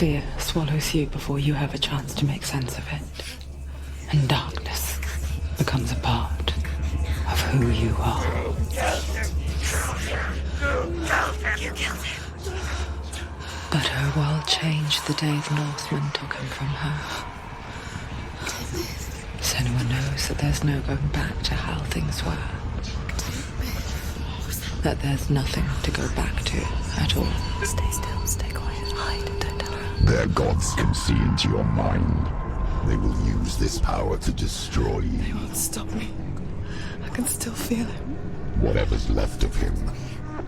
Fear swallows you before you have a chance to make sense of it. And darkness becomes a part of who you are. But her world changed the day the Northmen took him from her. Senua knows that there's no going back to how things were. That there's nothing to go back to at all. Stay still, stay quiet, hide, don't tell her. Their gods can see into your mind. They will use this power to destroy you. They won't stop me. I can still feel him. Whatever's left of him,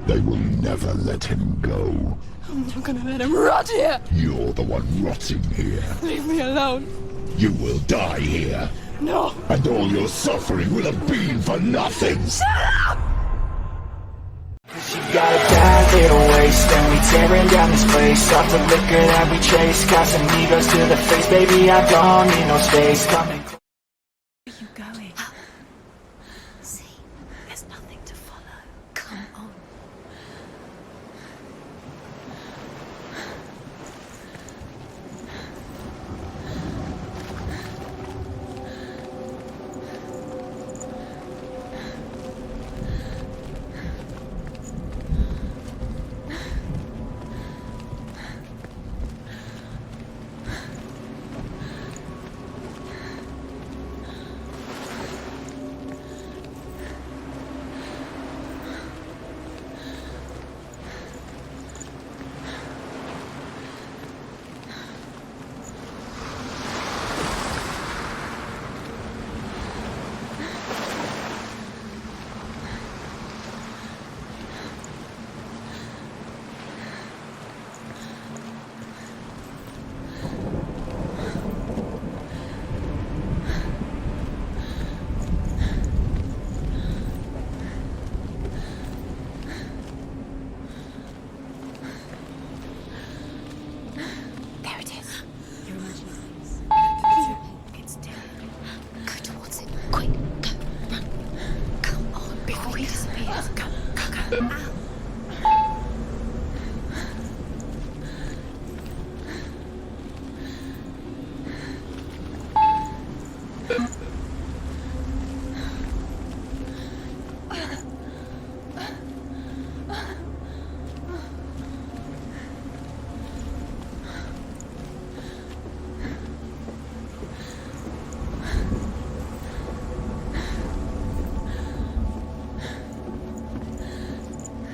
they will never let him go. I'm not gonna let him rot here! You're the one rotting here. Leave me alone. You will die here. No! And all your suffering will have been for nothing. Shut up! She got a bad little waist, and we tearing down this place. Off the liquor that we chase, got some egos to the face. Baby, I don't need no space. Coming. Where are you going? See, there's nothing to follow. Come on.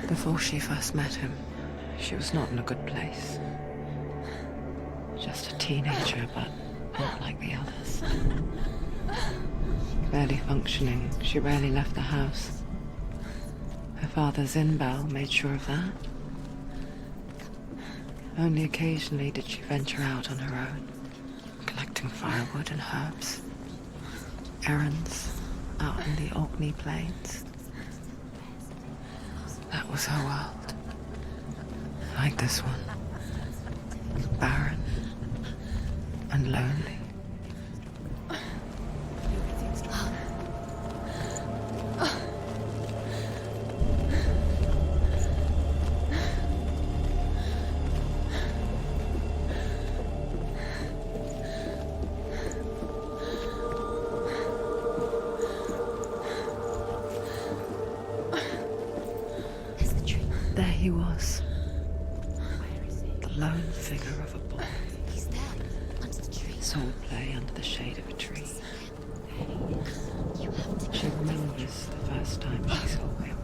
Before she first met him, she was not in a good place. Just a teenager, but not like the others. Barely functioning, she rarely left the house. Her father Zinbal made sure of that. Only occasionally did she venture out on her own, collecting firewood and herbs. Errands out in the Orkney plains. That was her world. Like this one. Barren and lonely. There he was. The lone figure of a boy. He's there, under the tree. Sword play under the shade of a tree. She remembers the first time she saw him.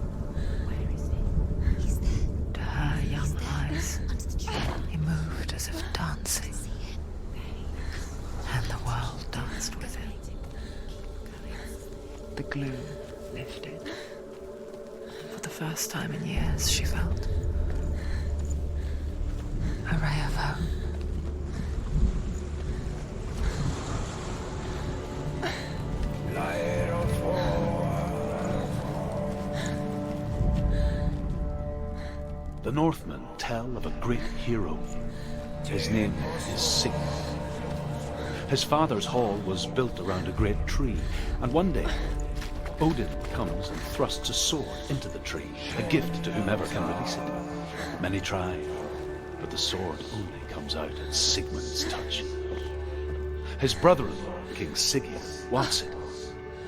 Where is he? He's there. To her young eyes, Under the tree. he moved as if dancing, and the world danced with him. The gloom lifted. For the first time in years, she felt a ray of hope. The Northmen tell of a great hero. His name is Sigurd. His father's hall was built around a great tree, and one day Odin comes and thrusts a sword into the tree, a gift to whomever can release it. Many try, but the sword only comes out at Sigmund's touch. His brother-in-law, King Siggeir, wants it,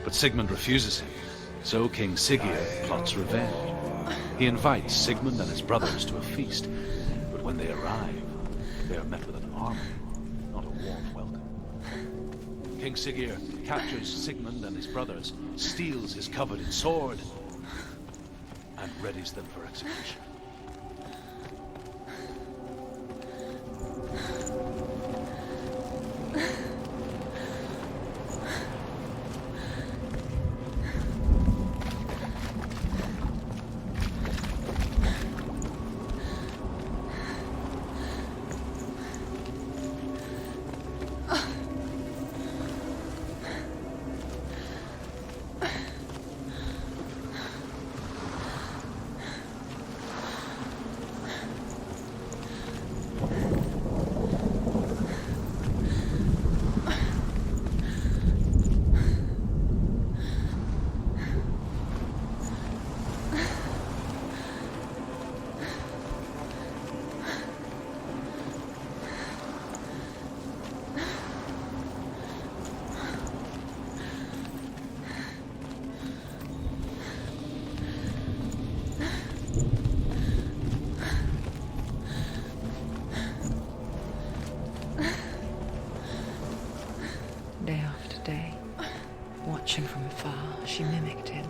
but Sigmund refuses him, so King Siggeir plots revenge. He invites Sigmund and his brothers to a feast, but when they arrive, they are met with an army, not a warm welcome. King Siggeir captures Sigmund and his brothers, steals his coveted sword, and readies them for execution. Day after day, watching from afar, she mimicked him,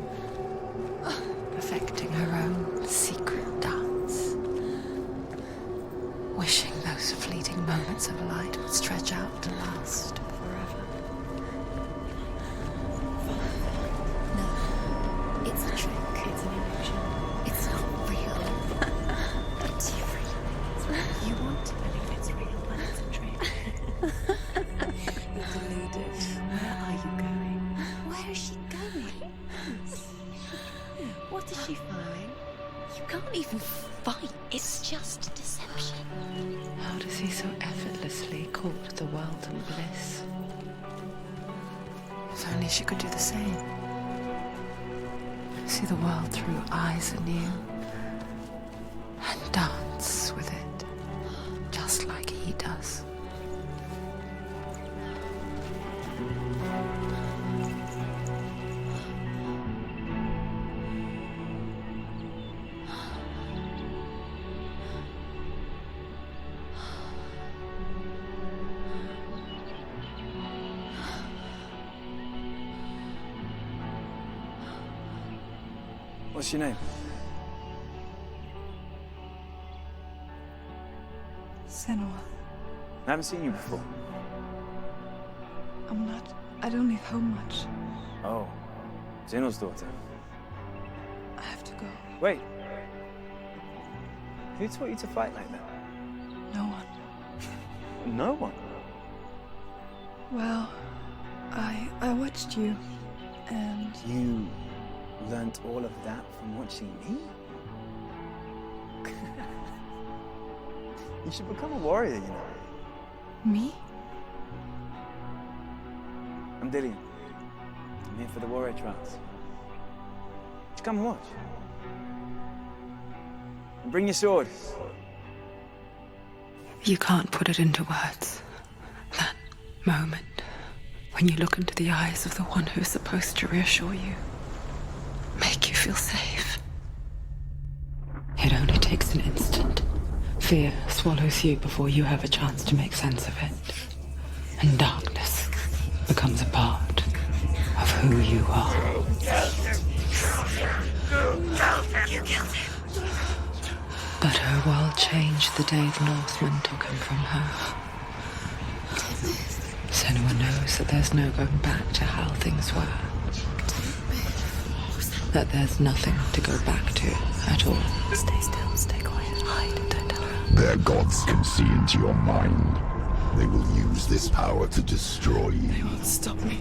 perfecting her own secret dance, wishing those fleeting moments of light would stretch out to last forever. No, it's a trick. It's an illusion. It's not real. It's real. You want to believe it's real, but it's a trick. You're deluded. Where are you going? Where is she going? What is she following? You can't even fight. It's just deception. How does he so effortlessly court the worldly bliss? If only she could do the same. See the world through eyes anew and dance with it, just like he does. What's your name? Senua. I haven't seen you before. I don't leave home much. Oh, Zeno's daughter. I have to go. Wait. Who taught you to fight like that? No one. No one. Well, I watched you, and You learnt all of that from watching me? You should become a warrior, you know. me? I'm Dillian. I'm here for the warrior trials. Just come and watch. And bring your sword. You can't put it into words. That moment when you look into the eyes of the one who's supposed to reassure you, make you feel safe. It only takes an instant. Fear swallows you before you have a chance to make sense of it. And darkness becomes a part of who you are. But her world changed the day the Norsemen took him from her. Senua knows that there's no going back to how things were. That there's nothing to go back to at all. Stay still, stay quiet, hide, don't tell her. Their gods can see into your mind. They will use this power to destroy you. They won't stop me.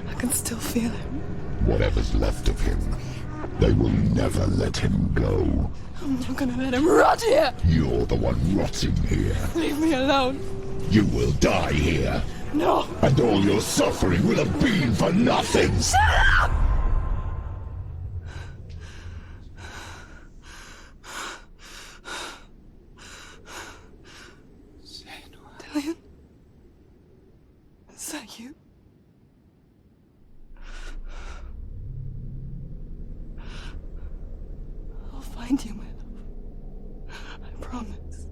I can still feel him. Whatever's left of him, they will never let him go. I'm not gonna let him rot here! You're the one rotting here. Leave me alone. You will die here. No! And all your suffering will have been for nothing. Shut up! Lillian? Is that you? I'll find you, my love. I promise.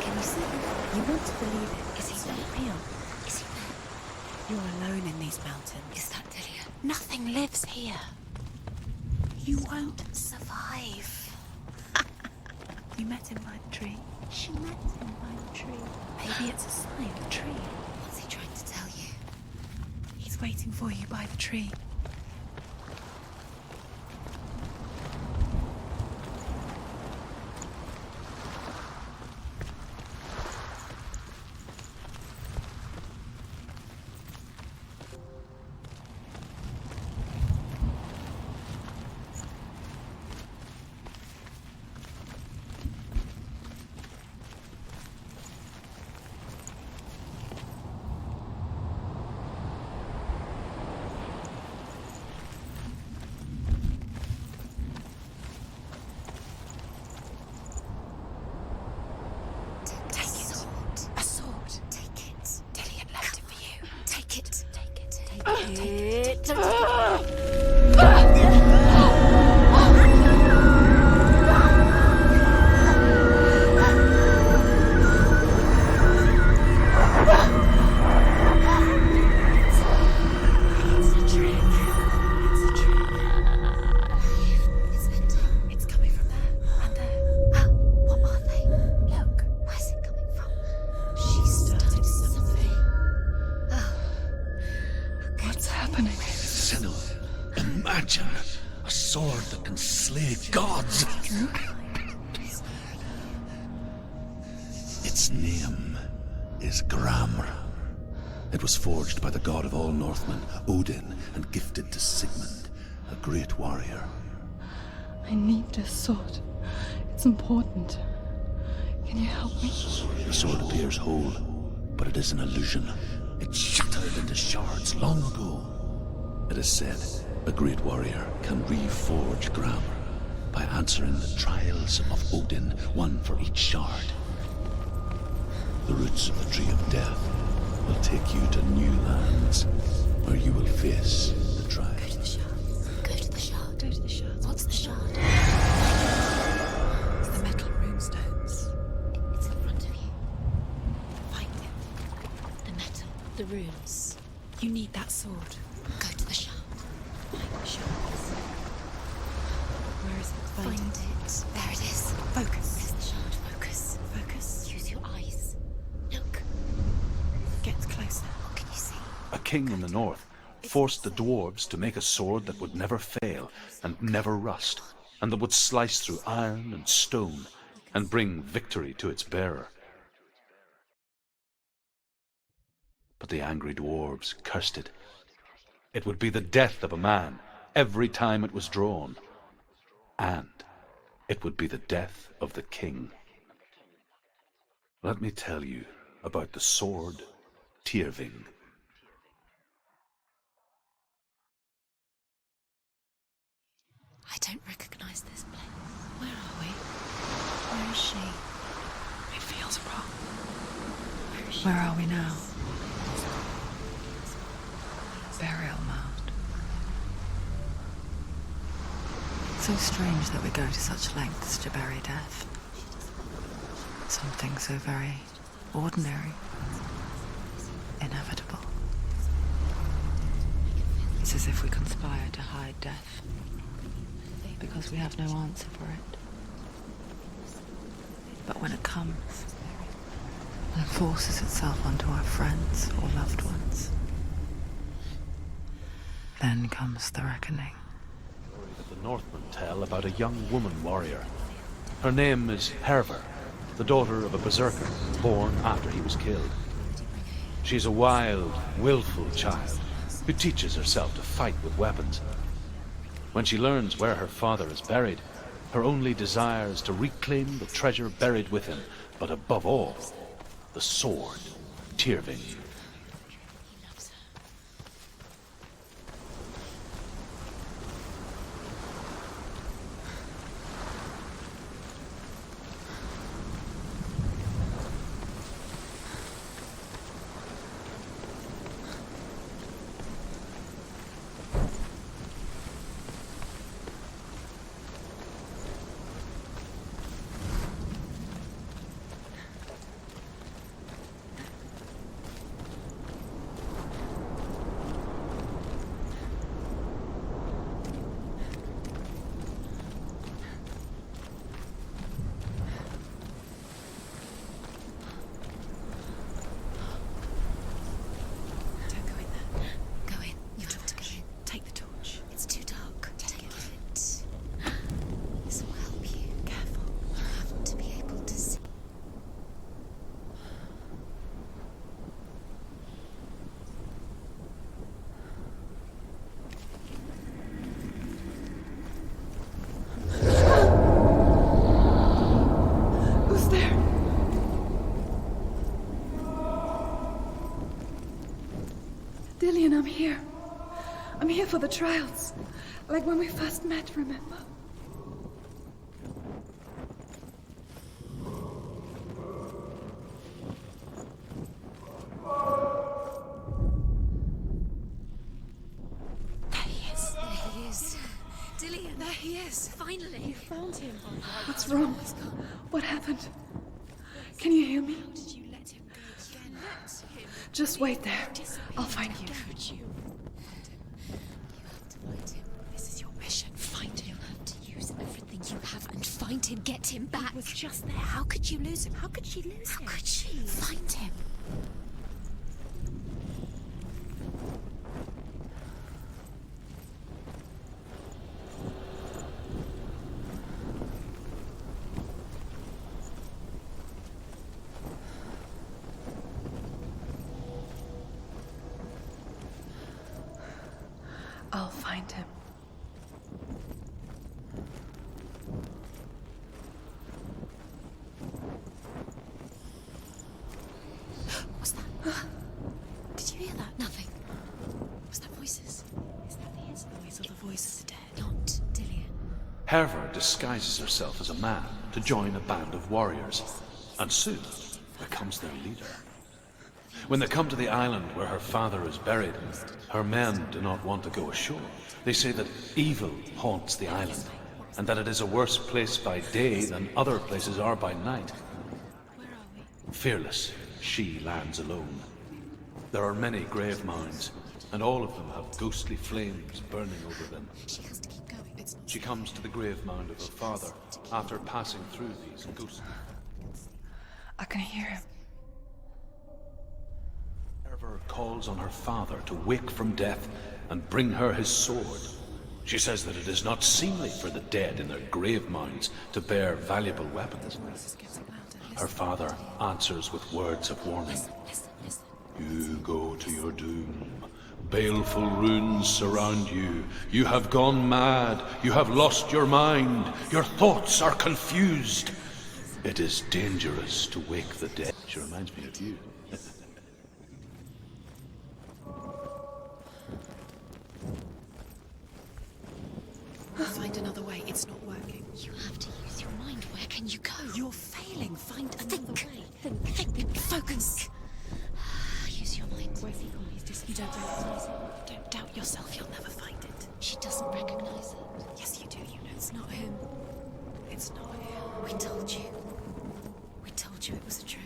Can you see him? You want to believe it. Is he not real? Is he there? You're alone in these mountains. Is that Delia? Nothing lives here. You won't survive. You met him by the tree. She met him by the tree. Maybe it's a sign. The tree. What's he trying to tell you? He's waiting for you by the tree. Imagine a sword that can slay gods. Its name is Gramr. It was forged by the god of all Northmen, Odin, and gifted to Sigmund, a great warrior. I need this sword. It's important. Can you help me? The sword appears whole, but it is an illusion. It shattered into shards long ago. It is said a great warrior can reforge Gramr by answering the trials of Odin, one for each shard. The roots of the Tree of Death will take you to new lands, where you will face the trials. Go to the shard. Go to the shard. Go to the shard. What's the shard? It's the metal runestones. It's in front of you. Find it. The metal. The runes. You need that sword. Go to the shard. Find the shards. Where is it? Find it. There it is. Focus. There's the shard. Focus. Focus. Use your eyes. Look. Get closer. What can you see? A king in the north forced the dwarves to make a sword that would never fail and never rust, and that would slice through iron and stone and bring victory to its bearer. But the angry dwarves cursed it. It would be the death of a man every time it was drawn, and it would be the death of the king. Let me tell you about the sword Tyrving. I don't recognize this place. Where are we? Where is she? It feels wrong. Where is she? Where are we now? Burial mound. So strange that we go to such lengths to bury death. Something so very ordinary, inevitable. It's as if we conspire to hide death, because we have no answer for it. But when it comes, and forces itself onto our friends or loved ones, then comes the reckoning. That the Northmen tell about a young woman warrior. Her name is Hervor, the daughter of a berserker born after he was killed. She's a wild, willful child who teaches herself to fight with weapons. When she learns where her father is buried, Her only desire is to reclaim the treasure buried with him, but above all, the sword, Tyrving. Dillian, I'm here. I'm here for the trials. Like when we first met, remember? There he is. There he is. Dillian, there he is. Finally. You found him. What's wrong? What happened? Can you hear me? How did you let him go again? Let him. Just wait there. I'll find you. Could you? You have to find him. This is your mission. Find him. You have to use everything you have and find him. Get him back. He was just there. How could you lose him? How could she lose him? How could she? Find him. I'll find him. What's that? Did you hear that? Nothing. Was that voices? Is that his voice or the voice of the dead? Not Dillian. Herva disguises herself as a man to join a band of warriors, and soon becomes their leader. When they come to the island where her father is buried, her men do not want to go ashore. They say that evil haunts the island, and that it is a worse place by day than other places are by night. Where are we? Fearless, she lands alone. There are many grave mounds, and all of them have ghostly flames burning over them. She has to keep going. It's not. She comes to the grave mound of her father after passing through these ghostly. I can hear him. Herva calls on her father to wake from death and bring her his sword. She says that it is not seemly for the dead in their grave mounds to bear valuable weapons. Her father answers with words of warning. You go to your doom. Baleful runes surround you. You have gone mad. You have lost your mind. Your thoughts are confused. It is dangerous to wake the dead. She reminds me of you. Find another way. It's not working. You have to use your mind. Where can you go? You're failing. Find another way. Think. Focus. Use your mind. Where's he gone? He's just. You don't recognize it. Don't doubt yourself. You'll never find it. She doesn't recognize it. Yes, you do. You know it's not him. It's not him. We told you. We told you it was a trick.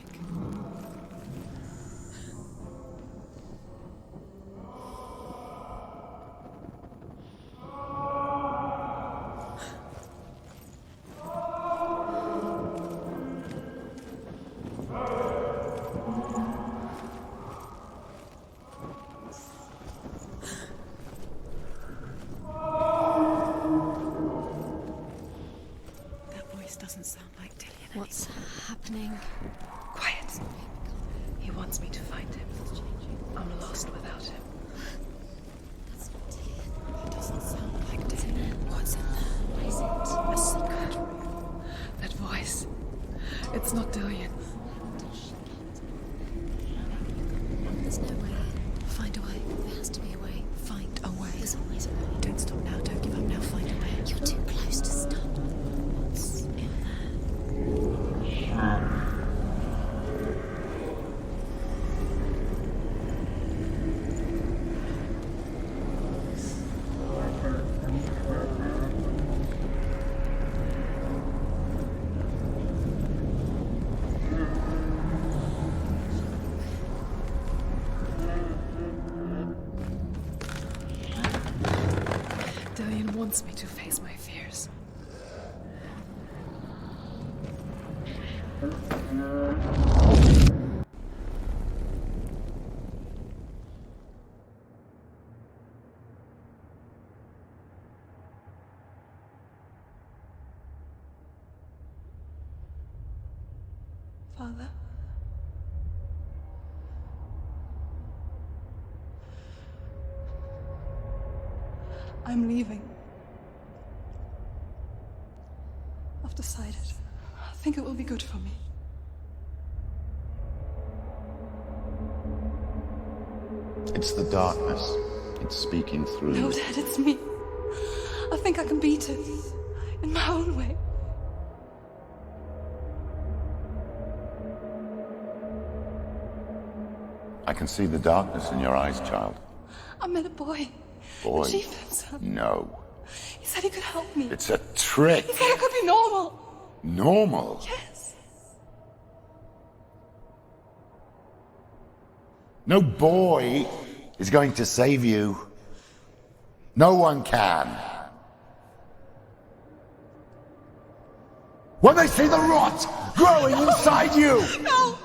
That voice doesn't sound like Dillian. What's happening? Quiet. There's no way in. Find a way. There has to be a way. Find a way. There's always a way. Don't stop now. Don't give up now. Find a way. You're too close to stop. What's in there? Dillion wants me to face my fears. Father? I'm leaving. I've decided. I think it will be good for me. It's the darkness. It's speaking through No, you. Dad, it's me. I think I can beat it. In my own way. I can see the darkness in your eyes, child. I met a boy. Boy. The chief himself. No. He said he could help me. It's a trick. He said I could be normal. Normal. Yes. No boy is going to save you. No one can. When they see the rot growing inside you, No!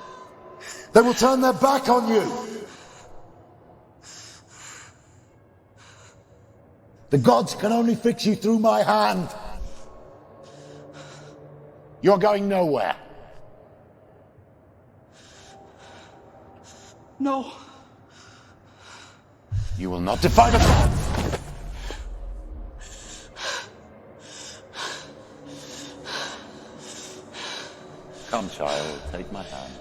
they will turn their back on you. The gods can only fix you through my hand. You're going nowhere. No. You will not defy the gods. Come, child, take my hand.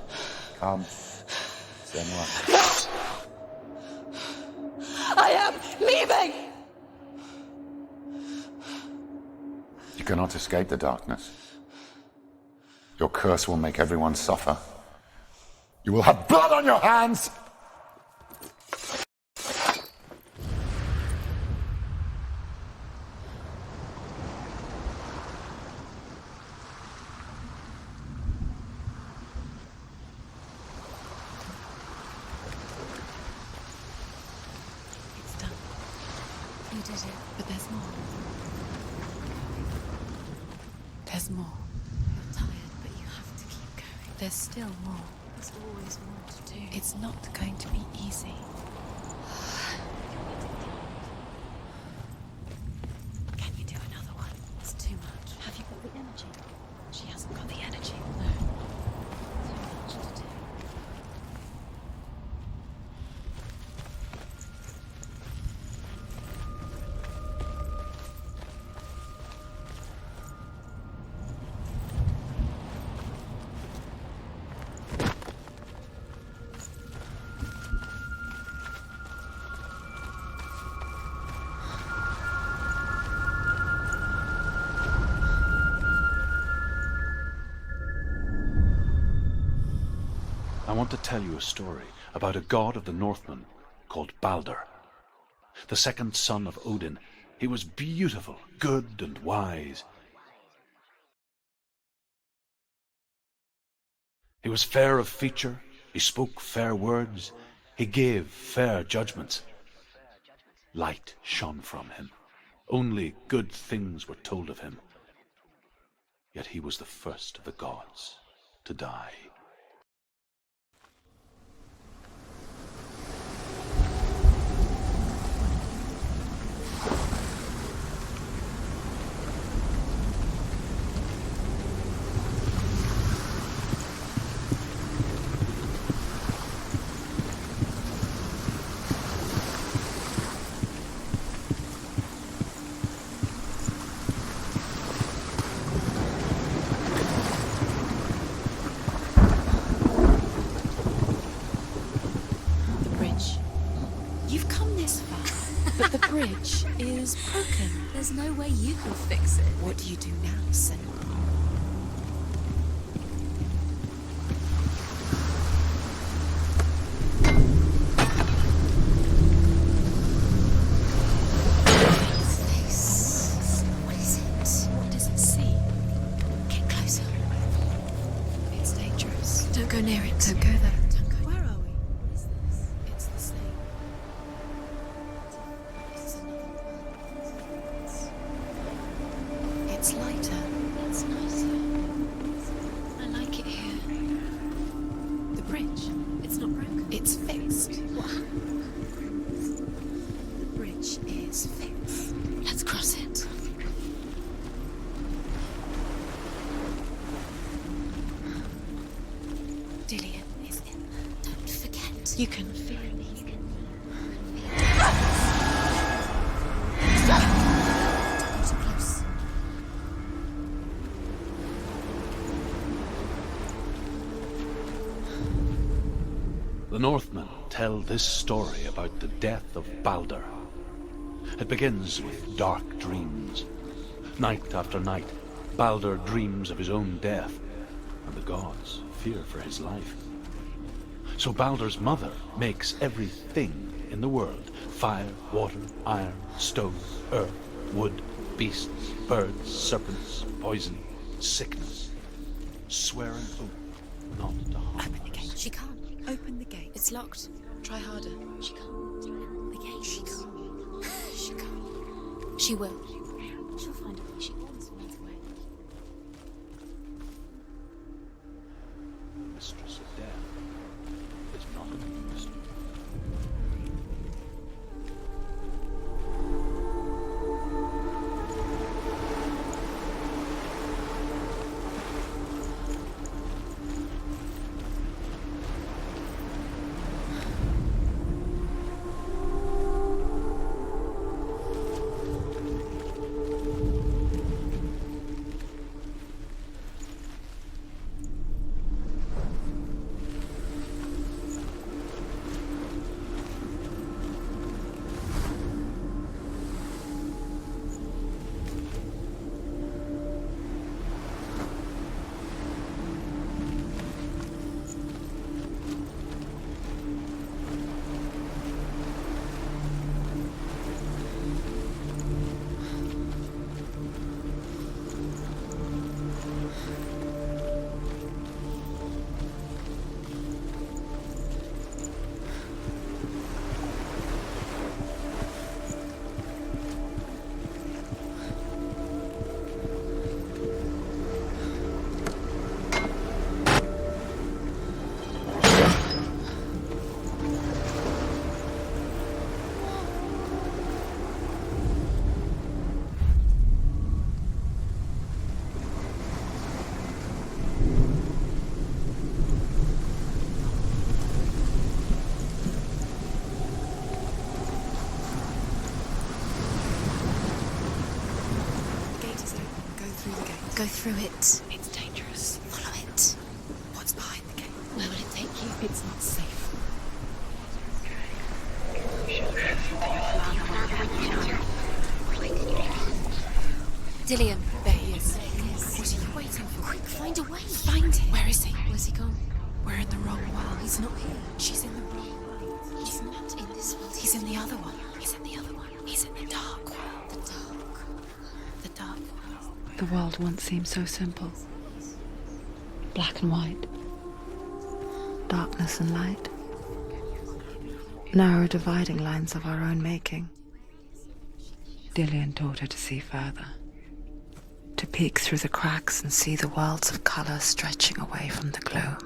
Come. Senua. I am leaving! You cannot escape the darkness. Your curse will make everyone suffer. You will have blood on your hands! It's done. You did it, but there's more. There's more. You're tired, but you have to keep going. There's still more. There's always more to do. It's not going to be easy. Can you do another one? It's too much. Have you got the energy? She hasn't got the energy. No. Too much to do. I want to tell you a story about a god of the Northmen called Balder. The second son of Odin. He was beautiful, good and wise. He was fair of feature, he spoke fair words, he gave fair judgments. Light shone from him. Only good things were told of him. Yet he was the first of the gods to die. The bridge is broken. There's no way you can fix it. What do you do now, Senua? What is it? What does it see? Get closer. It's dangerous. Don't go near it. Don't go there. Don't go. Where are we? It's the same. It's another world. It's lighter. It's nicer. I like it here. The bridge. It's not broken. It's fixed. What? The bridge is fixed. Let's cross it. Dillion is in. Don't forget. You can feel it. Not too close. The Northmen tell this story about the death of Balder. It begins with dark dreams. Night after night, Balder dreams of his own death, and the gods fear for his life. So Balder's mother makes everything in the world: fire, water, iron, stone, earth, wood, beasts, birds, serpents, poison, sickness, swear an oath not to harm Open the us. gate. She can't. Open the gate. It's locked. Try harder. She can't. The gate. She can't. She can't. She will. She'll find a way. She always finds a way. Mistress of death is not a mystery. Go through it. It's dangerous. Follow it. What's behind the gate? Where will it take you? It's not safe. Dillion. There he is. What are you waiting for? Quick, find a way. Find him. Where is he? Where's he gone? We're in the wrong world. He's not here. She's in the wrong world. He's not in this world. He's in the other one. He's in the other one. He's in the dark world. the dark. The dark world. The world once seemed so simple. Black and white. Darkness and light. Narrow dividing lines of our own making. Dillion taught her to see further. To peek through the cracks and see the worlds of color stretching away from the gloom.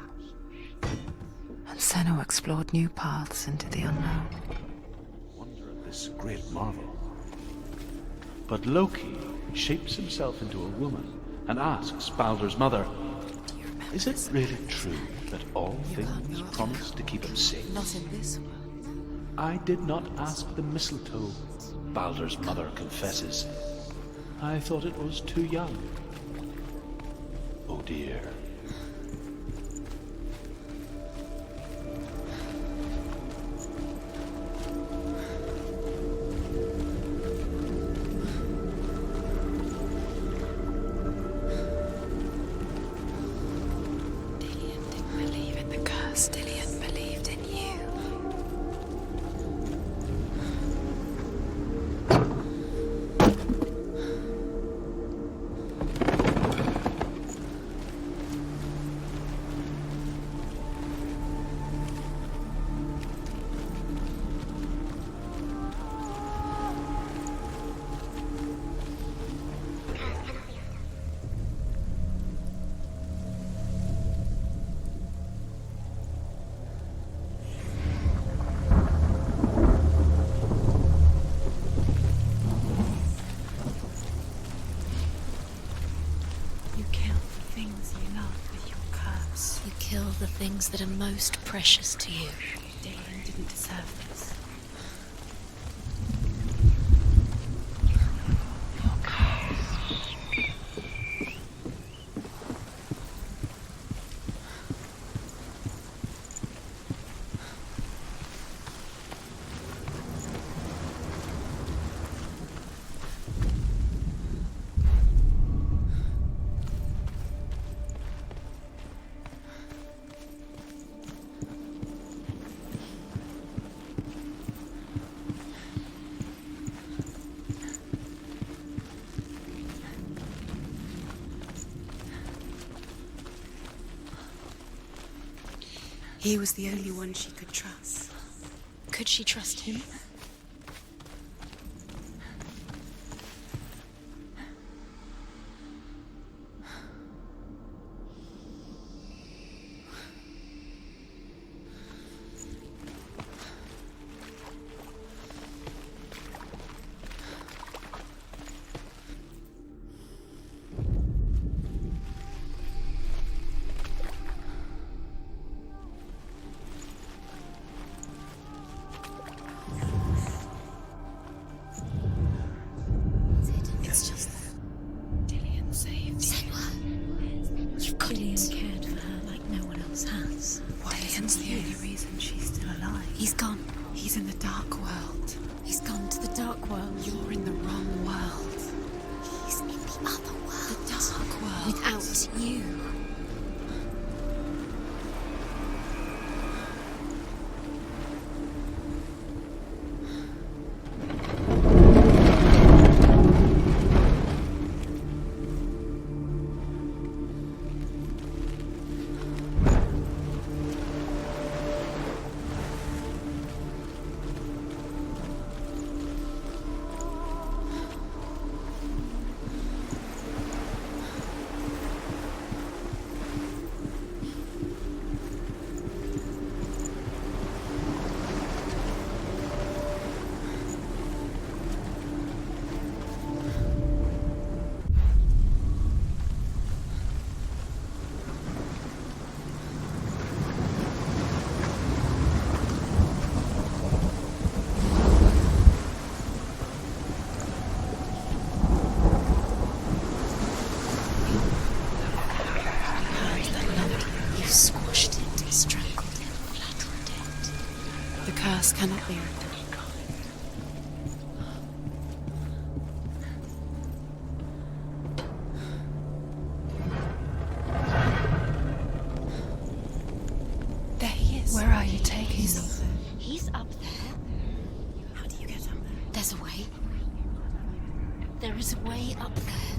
And Senua explored new paths into the unknown. Wonder at this great marvel. But Loki shapes himself into a woman and asks Balder's mother, "Is it really true that all things promise to keep him safe?" Not in this world. "I did not ask the mistletoe," Balder's mother confesses. "I thought it was too young." Oh dear. because Dillian believed in you. The things that are most precious to you. Dillian didn't deserve this. He was the only one she could trust. Could she trust him? Cannot be undone. There he is. Where are you taking me? He's up there. How do you get up there? There's a way. There is a way up there.